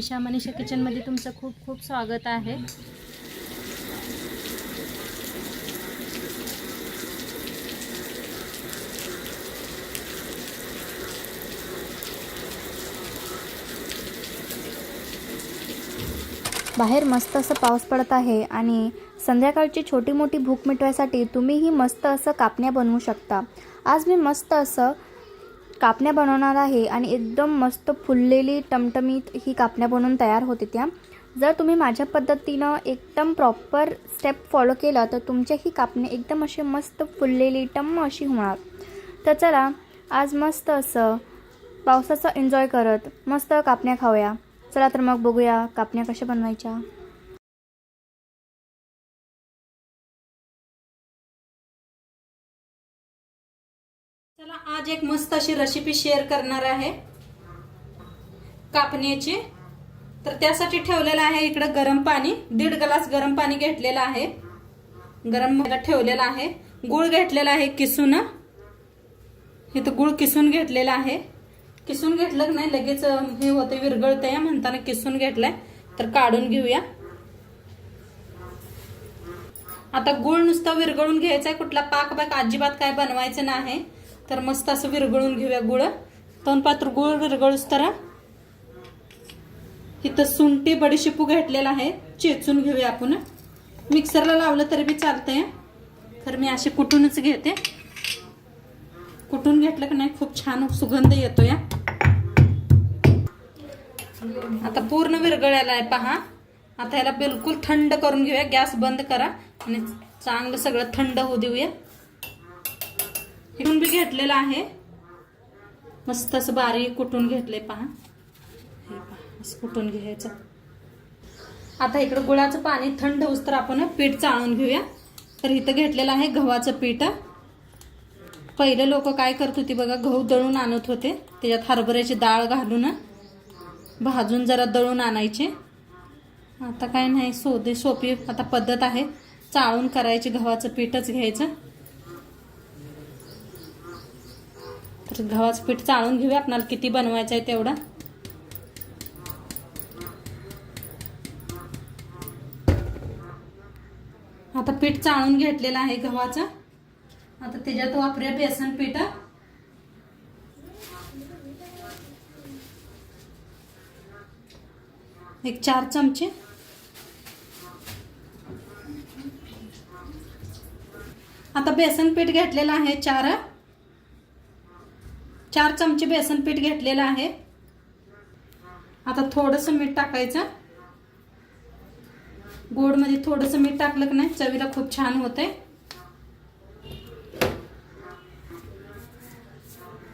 मनीषा किचनमध्ये तुमचं खूप खूप स्वागत आहे। बाहेर मस्त असं पाऊस पडत आहे आणि संध्याकाळची छोटी मोठी भूक मिटवायसाठी तुम्हीही मस्त असं कापण्या बनवू शकता। आज मी मस्त असं कापण्या बनवणार आहे आणि एकदम मस्त फुललेली टमटमीत ही कापण्या बनवून तयार होते त्या। जर तुम्ही माझ्या पद्धतीनं एकदम प्रॉपर स्टेप फॉलो केला तर तुमच्या ही कापण्या एकदम अशी मस्त फुललेली टम्म अशी होणार। तर चला आज मस्त असं पावसाचा एन्जॉय करत मस्त कापण्या खाऊया। चला तर मग बघूया कापण्या कशा बनवायच्या। चला आज एक मस्त अशी रेसिपी शेअर करणार आहे कापण्याची। तर त्यासाठी ठेवलेलं आहे इकडे गरम पाणी, 1.5 ग्लास गरम पाणी घेतलेलं आहे, गरम व्हायला ठेवलेलं आहे। गूळ घेतलेला आहे किसून, इथं गूळ किसून घेतलेला आहे। किसून घेतलं की नाही लगेच हे होते विरघळते म्हणताना किसून घेतलाय। तर काढून घेऊया। आता गूळ नुसता विरघळून घ्यायचा आहे, कुठला पाक अजिबात काय बनवायचं नाही। तर मस्त असं विरघळून घेऊया गुळ। 2 पात्र गुळ विरघळूस तर इथं सुंठी बडीशेपू घेतलेला आहे, चेचून घेऊया आपण। मिक्सरला लावलं तरी बी चालतंय, तर मी अशी कुटूनच घेते। कुटून घेतलं की नाही खूप छान सुगंध येतो या। आता पूर्ण विरघळलेला आहे पहा। आता याला बिलकुल थंड करून घेऊया। गॅस बंद करा आणि चांगलं सगळं थंड होऊ देऊया। कुटून बी घेतलेलं आहे, मस्त असं बारीक कुटून घेतलंय पहा। हे पहा असं कुटून घ्यायचं। आता इकडे गुळाचं पाणी थंड होऊस तर आपण पीठ चाळून घेऊया। तर इथं घेतलेलं आहे गव्हाचं पीठ। पहिले लोक काय करत होते बघा, गहू दळून आणत होते, त्याच्यात हरभऱ्याची डाळ घालून भाजून जरा दळून आणायचे। आता काय नाही, सोपी आता पद्धत आहे, चाळून करायची, गव्हाचं पीठच घ्यायचं। तर गव्हाचं पीठ चाळून घेऊया, आपल्याला किती बनवायचं आहे तेवढा। आता पीठ चाळून घेतलेलं आहे गव्हाचं। आता त्याच्यात वापरूया बेसन पीठ। एक 4 चमचे। आता बेसन पीठ घेतलेलं आहे 4 चमचे बेसन पीठ घेतलेलं आहे। आता थोडंसं मीठ टाकायचं। गोड मध्ये थोडंसं मीठ टाकलं की नाही चवीला खूप छान होते।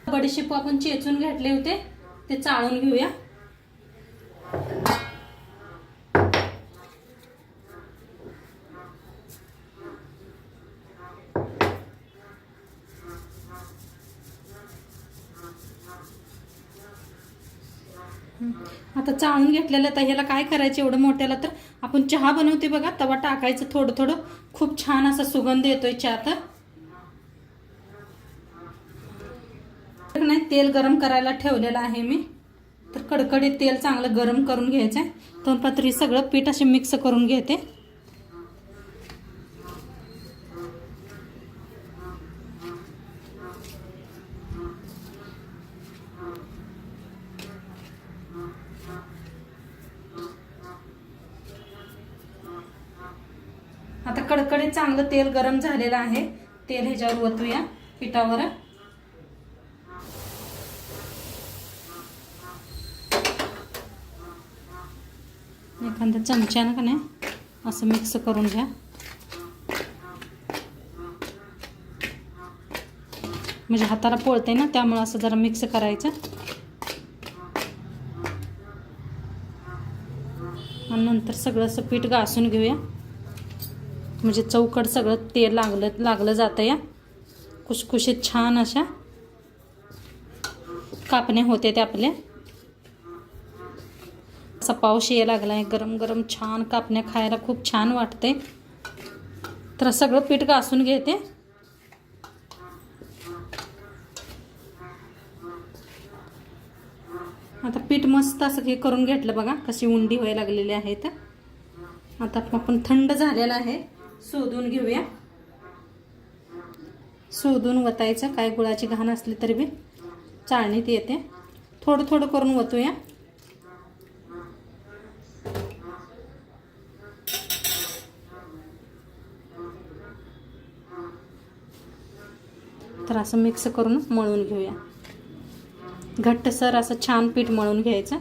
बडीशेपू आपण चेचून घेतले होते ते चाळून घेऊया। आता चाळून घेतलेलं तर ह्याला काय करायचं, एवढं मोठ्याला तर आपण चहा बनवते बघा, तवा टाकायचं थोडं थोडं, खूप छान असा सुगंध येतोय चहात। नाही तेल गरम करायला ठेवलेलं आहे मी। तर कडकडीत तेल चांगलं गरम करून घ्यायचं आहे। 2 पात्री सगळं पीठ असे मिक्स करून घेते। आता कडकडीत चांगलं तेल गरम झालेलं आहे। तेल ह्याच्यावर ओतूया पिठावर। एखाद्या चमच्यानं का नाही असं मिक्स करून घ्या। म्हणजे हाताला पोळते ना, त्यामुळे असं जरा मिक्स करायचं। आणि नंतर सगळं असं पीठ घासून घेऊया, म्हणजे चौकट सगळं तेल लागलं जातं या। खुशखुशीत छान अशा कापण्या होते ते आपल्या। असा पाऊस यायला लागलाय, गरम गरम छान कापण्या खायला खूप छान वाटते। तर सगळं पीठ घासून घेते। आता पीठ मस्त असं हे करून घेतलं बघा, कशी उंडी व्हायला लागलेली आहे. तर आता आपण थंड झालेला आहे, शोधून घेऊया. शोधून वतायचं, काय गुळाची घाण असली तरी बी चाळणीत येते. थोडं थोडं करून वतूया. तर असं मिक्स करून मळून घेऊया. घट्टसर असं छान पीठ मळून घ्यायचं.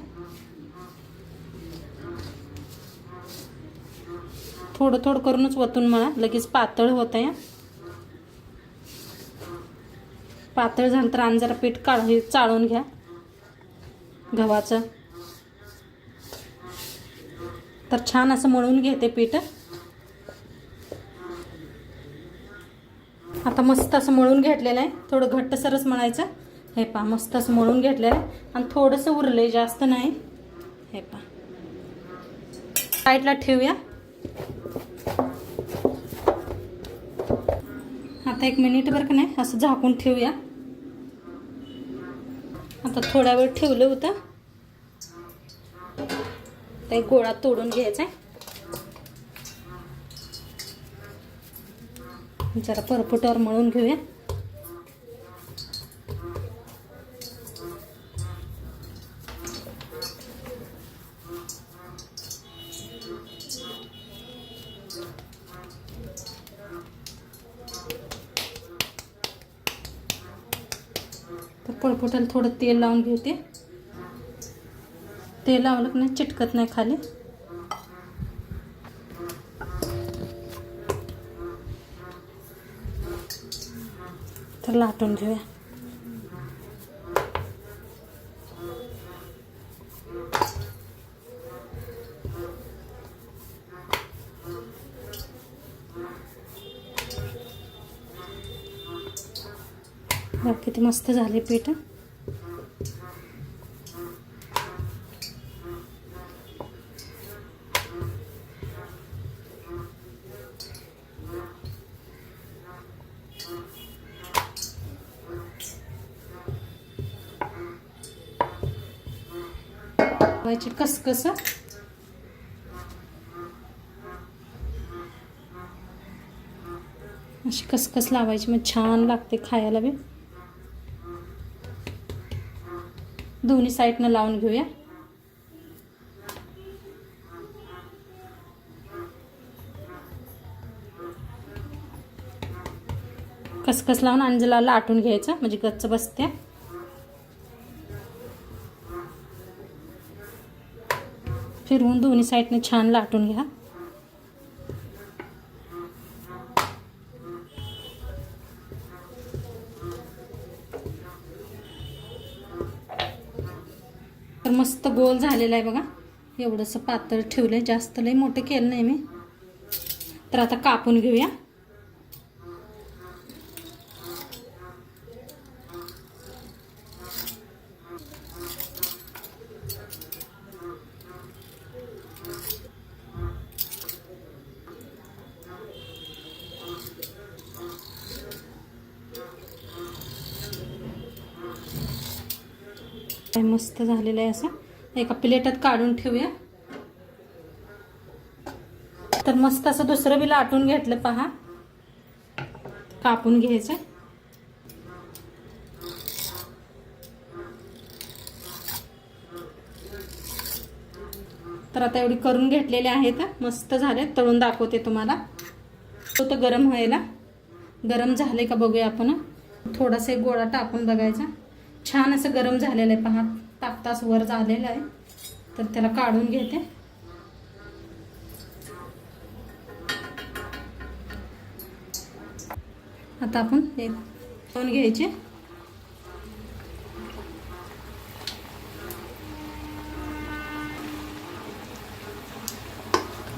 थोडं थोडं करूनच वतून मळा, लगेच पातळ होत आहे. पातळ झालं तर आणि जरा पीठ चाळून घ्या गव्हाचं. तर छान असं मळून घेते पीठ. आता मस्त असं मळून घेतलेलं आहे. थोडं घट्टसरच मळायचं. हे पहा मस्त असं मळून घेतलेलं आहे आणि थोडंसं उरलंय, जास्त नाही. हे पहा साईडला ठेवूया. आता 1 मिनिटभर का नाही असं झाकून ठेवूया. आता थोडा वेळ ठेवलं होतं. ते गोळा तोडून घ्यायचा आहे. जरा परपुटावर मळून घेऊया. तर पळपुटाला थोडं तेल लावून घेते. तेल लावलं की नाही चिटकत नाही खाली. तर लाटून घेऊया. किती मस्त झाले पीठ. कसकस अशी कसकस लावायची, मग छान लागते खायला बी. दोन्ही साईडनं लावून घेऊया. कसकस लावून अंजला लाटून घ्यायचं, म्हणजे गच्च बसते. फिरवून दोन्ही साईडने छान लाटून घ्या. तर मस्त गोल झालेला आहे बघा. एवढंसं पातळ ठेवलंय, जास्त लई मोठं केलं नाही मी. तर आता कापून घेऊया. मस्त झालेलं आहे. असं एका प्लेटात काढून ठेवूया. तर मस्त असं दुसरं बी लाटून घेतलं पहा. कापून घ्यायचं. तर आता एवढी करून घेतलेले आहेत. मस्त झाले. तळून दाखवते तुम्हाला. तो गरम व्हायला. गरम झाले का बघूया आपण. थोडासा गोळा टाकून बघायचा. छान असं गरम झालेलं आहे पहा. तापतास वर झालेलं आहे. तर त्याला काढून घेते. आता आपण हे तळून घ्यायचे.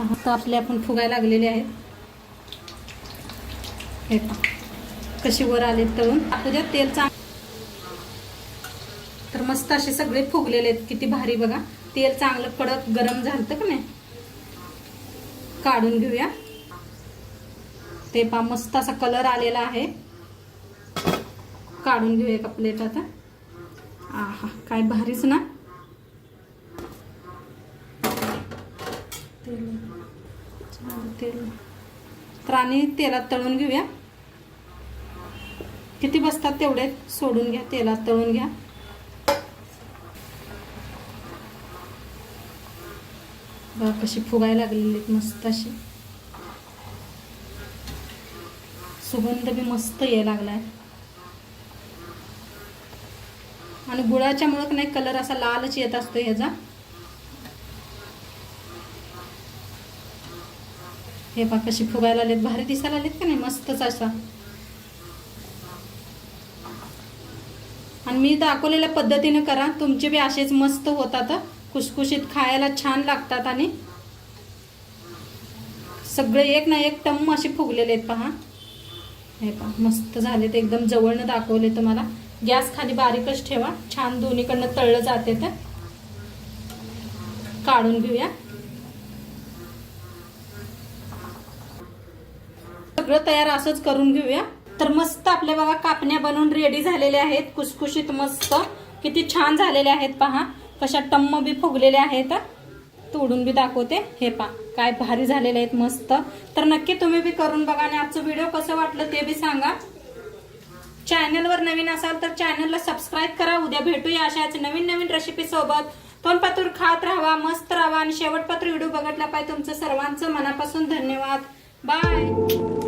आता आपले आपण फुगायला लागलेले आहेत. हे पहा कशी वर आले तळून. आपल्या तेल तर मस्त असे सगळे फुगलेले आहेत. किती भारी बघा. तेल चांगलं कडक गरम झालं का नाही. काढून घेऊया. ते पहा मस्त असा कलर आलेला आहे. काढून घेऊया एका प्लेटात. आहा काय भारीच ना. तेल तर आणि तेलात तळून घेऊया. किती बसतात तेवढे सोडून घ्या, तेलात तळून घ्या. बघा कशी फुगायला लागलेली आहेत मस्त अशी. सुगंध बी मस्त यायला लागलाय आणि गुळाच्या मुळे नाही कलर असा लालच येत असतो ह्याचा. हे पहा कशी फुगायला आलेत, भारी दिसायला आलेत का नाही मस्तच असा. आणि मी दाखवलेल्या पद्धतीने करा, तुमचे बी असेच मस्त होतात, खुसखुशीत खायला छान लागतात. आणि सगळे एक ना एक टम्म असे फुगलेले आहेत पहा. हे पहा मस्त झालेत, एकदम जवळनं दाखवले तुम्हाला. गॅस खाली बारीकच ठेवा, छान दोन्हीकडनं तळलं जाते. तर काढून घेऊया. सगळं तयार असंच करून घेऊया. तर मस्त आपल्या बघा कापण्या बनवून रेडी झालेल्या आहेत, खुसखुशीत मस्त. किती छान झालेल्या आहेत पहा, कशा टम्म बी फुगलेल्या आहेत. तोडून बी दाखवते. हे पहा काय भारी झालेले आहेत मस्त. तर नक्की तुम्ही बी करून बघा आणि आजचं व्हिडिओ कसं वाटलं ते बी सांगा. चॅनलवर नवीन असाल तर चॅनलला सबस्क्राईब करा. उद्या भेटूया अशाच नवीन नवीन रेसिपी सोबत. तोंडपातूर खात राहा, मस्त राहा आणि शेवटपात्र व्हिडिओ बघितला पाहिजे. तुमचं सर्वांचं मनापासून धन्यवाद. बाय.